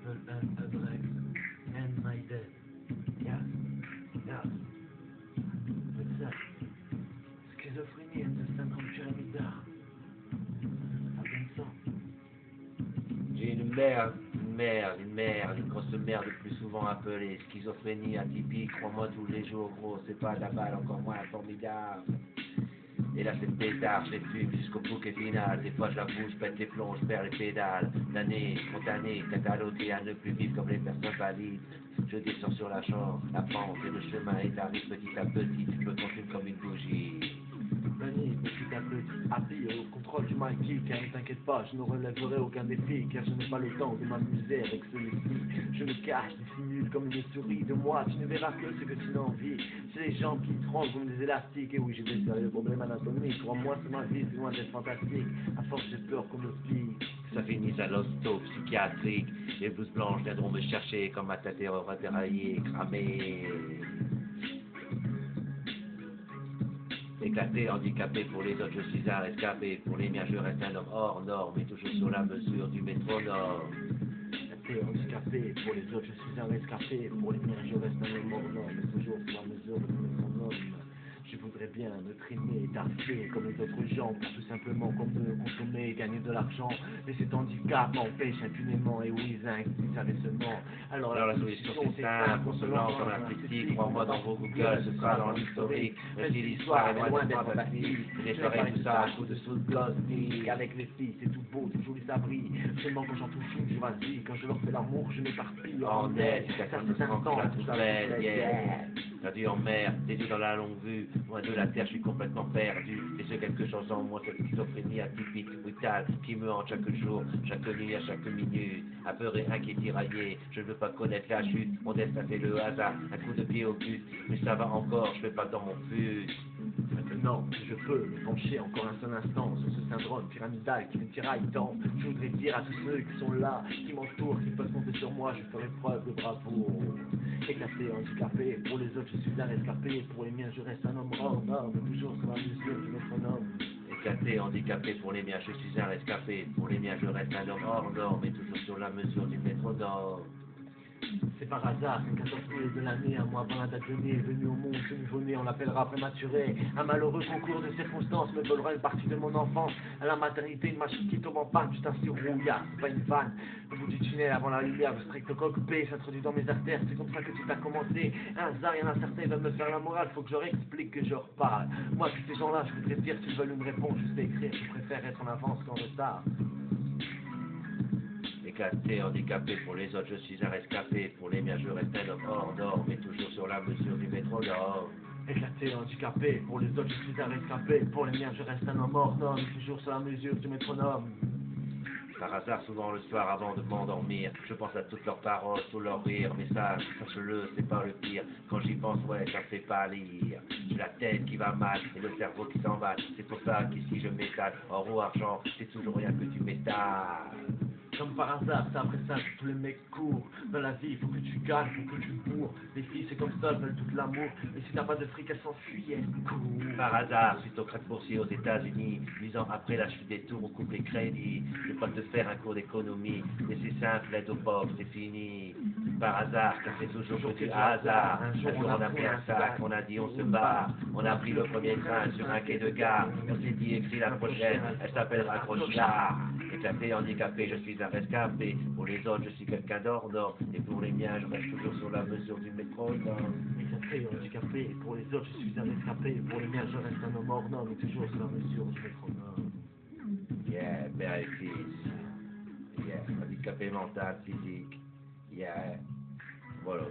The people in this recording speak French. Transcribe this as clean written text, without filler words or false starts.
triple N, and my dead. Yes, yes. What's that? Schizophrénie and the syndrome pyramidal. Abonne J'ai une grosse merde plus souvent appelée schizophrénie atypique, crois-moi tous les jours gros, c'est pas de la balle, encore moins formidable. Et là c'est le pétard, je les fume jusqu'au bouquet final, des fois je la bouge, pète les plombs, je perds les pédales, damné, spontané, catalogué à ne plus vivre comme les personnes valides. Je descends sur la chambre, la pente et le chemin est arrive petit à petit, je me consume comme une bougie. Vanille, petit à petit, habillé au contrôle du Mikey, car ne t'inquiète pas, je ne relèverai aucun défi, car je n'ai pas le temps de m'amuser avec celui-ci. Je me cache, dissimule comme une souris de moi, tu ne verras que ce que tu n'as envie. C'est les jambes qui tremblent comme des élastiques, et oui, j'ai des sérieux problèmes anatomiques, crois-moi, c'est ma vie, c'est loin d'être fantastique, à force j'ai peur qu'on me pique. Ça finisse à l'hosto psychiatrique, les blouses blanches viendront me chercher comme ma tête aura déraillé, cramée. Éclaté, handicapé, pour les autres je suis un rescapé, pour les miens je reste un homme hors norme, et toujours sur la mesure du métronome. Éclaté, handicapé, pour les autres je suis un rescapé, pour les miens je reste un homme hors norme, et toujours sur la mesure du métronome. Je voudrais bien me trimer, taffer comme les autres gens, pour tout simplement qu'on me consommer, gagner de l'argent, mais cet handicap m'empêche impunément, et oui, zinc, vous savez seulement. Alors la solution c'est simple, on se lance dans l'artistique, crois-moi dans vos Google, ce sera dans l'historique, même si l'histoire est loin d'être fantastique, je ferai tout ça à coup de sous gothique. Avec les filles, c'est tout beau, c'est joli, ça brille, seulement quand j'en touche une, je vacille, quand je leur fais l'amour, je m'éparpille en aide, ça c'est c'est un temps, la tout ça, nouvelle, yeah. Perdu en mer, déçu dans la longue vue, loin de la terre, je suis complètement perdu. Et ce quelque chose en moi, cette schizophrénie atypique, brutale, qui me hante chaque jour, chaque nuit, à chaque minute. Apeuré, inquiet, tiraillé, je ne veux pas connaître la chute. Mon destin c'est le hasard, un coup de pied au but. Mais ça va encore, je fais pas dans mon fut. Maintenant, si je peux me pencher encore un seul instant sur ce syndrome pyramidal qui me tiraille tant, je voudrais dire à tous ceux qui sont là, qui m'entourent, qui peuvent compter sur moi, je ferai preuve de bravoure. Éclaté, handicapé, pour les autres je suis un rescapé, pour les miens je reste un homme hors norme, toujours sur la mesure du métronome. Éclaté, handicapé, pour les miens je suis un rescapé, pour les miens je reste un homme hors norme, et toujours sur la mesure du métronome. C'est par hasard qu'un 14 mai de l'année, un mois avant la date donnée, est venu au monde ce nouveau-né, on l'appellera prématuré. Un malheureux concours de circonstances me volera une partie de mon enfance. À la maternité, une machine qui tombe en panne, putain c'est rouillard, c'est pas une vanne. Au bout du tunnel, avant la lumière, le streptocoque P s'introduit dans mes artères, c'est comme ça que tout a commencé. Un hasard, il y en a certains, ils veulent me faire la morale, faut que je leur explique que je reparle. Moi, tous ces gens-là, je voudrais dire, s'ils veulent me répondre, juste écrire, je préfère être en avance qu'en retard. Éclaté, handicapé, pour les autres je suis un rescapé, pour les miens je reste un homme hors norme, mais toujours sur la mesure du métronome. Éclaté, handicapé, pour les autres je suis un rescapé, pour les miens je reste un homme hors norme, toujours sur la mesure du métronome. Par hasard, souvent le soir avant de m'endormir, je pense à toutes leurs paroles, tous leurs rires, mais ça, sache-le, c'est pas le pire. Quand j'y pense, ouais, ça me fait pas lire. J'ai la tête qui va mal et le cerveau qui s'emballe. C'est pour ça qu'ici je m'étale. Or ou argent, c'est toujours rien que du métal. Comme par hasard, c'est après ça que tous les mecs courent. Dans la vie, faut que tu gagnes, faut que tu bourres. Les filles, c'est comme ça, elles veulent tout l'amour. Et si t'as pas de fric, elles s'enfuient, elles courent. Par hasard, suite au krach boursier aux États-Unis, 10 ans après la chute des tours, on coupe les crédits. Je vais pas te faire un cours d'économie, mais c'est simple, l'aide aux pauvres, c'est fini. Par hasard, car c'est toujours que du hasard. Un jour, on a pris un sac, on a dit on se barre. On a pris le premier train sur un quai de gare. On s'est dit écrit la prochaine, elle s'appellera Crochard. Éclaté, handicapé, je suis un rescapé. Pour les autres, je suis quelqu'un d'hors norme. Et pour les miens, je reste toujours sur la mesure du métronome. Éclaté, handicapé, pour les autres, je suis un rescapé. Pour les miens, je reste un homme hors norme, et toujours sur la mesure du métronome. Yeah, père et fils. Yeah, handicapé mental, physique. Yeah. Voilà.